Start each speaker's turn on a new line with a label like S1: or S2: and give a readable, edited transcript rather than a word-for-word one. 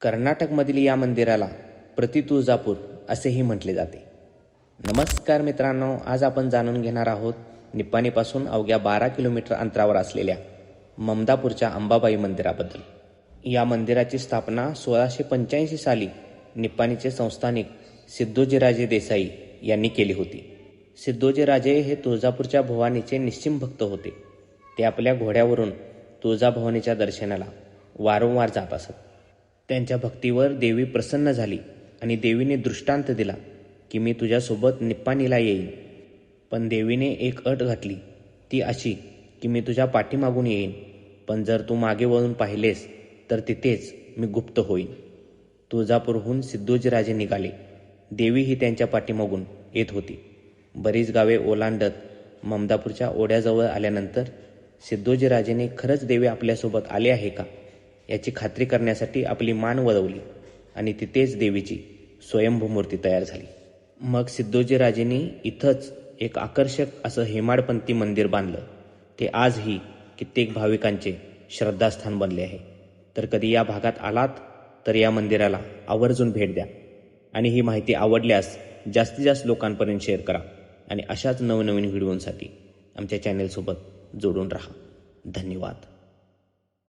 S1: कर्नाटकमधील या मंदिराला प्रतितुळजापूर असेही म्हटले जाते. नमस्कार मित्रांनो, आज आपण जाणून घेणार आहोत निप्पाणीपासून अवघ्या 12 किलोमीटर अंतरावर असलेल्या ममदापूरच्या अंबाबाई मंदिराबद्दल. या मंदिराची स्थापना 1685 साली निप्पाणीचे संस्थानिक सिद्धोजीराजे देसाई यांनी केली होती. सिद्धोजीराजे हे तुळजापूरच्या भवानीचे निश्चिम भक्त होते. ते आपल्या घोड्यावरून तुळजाभवानीच्या दर्शनाला वारंवार जात असत. त्यांच्या भक्तीवर देवी प्रसन्न झाली आणि देवीने दृष्टांत दिला की मी तुझ्यासोबत निप्पाणीला येईन. पण देवीने एक अट घातली, ती अशी की मी तुझ्या पाठीमागून येईन, पण जर तू मागे वळून पाहिलेस तर तिथेच मी गुप्त होईन. तुळजापूरहून सिद्धोजीराजे निघाले. देवीही त्यांच्या पाठीमागून येत होती. बरीच गावे ओलांडत ममदापूरच्या ओढ्याजवळ आल्यानंतर सिद्धोजीराजेने खरंच देवी आपल्यासोबत आले आहे का याची खात्री करण्यासाठी आपली मान वळवली आणि तिथेच देवीची स्वयंभू मूर्ती तयार झाली. मग सिद्धोजीराजेंनी इथंच एक आकर्षक असं हेमाडपंथी मंदिर बांधलं. ते आजही कित्येक भाविकांचे श्रद्धास्थान बनले आहे. तर कधी या भागात आलात तर या मंदिराला आवर्जून भेट द्या आणि ही माहिती आवडल्यास जास्तीत जास्त लोकांपर्यंत शेअर करा आणि अशाच नवनवीन व्हिडिओंसाठी आमच्या चॅनेलसोबत जोडून राहा. धन्यवाद.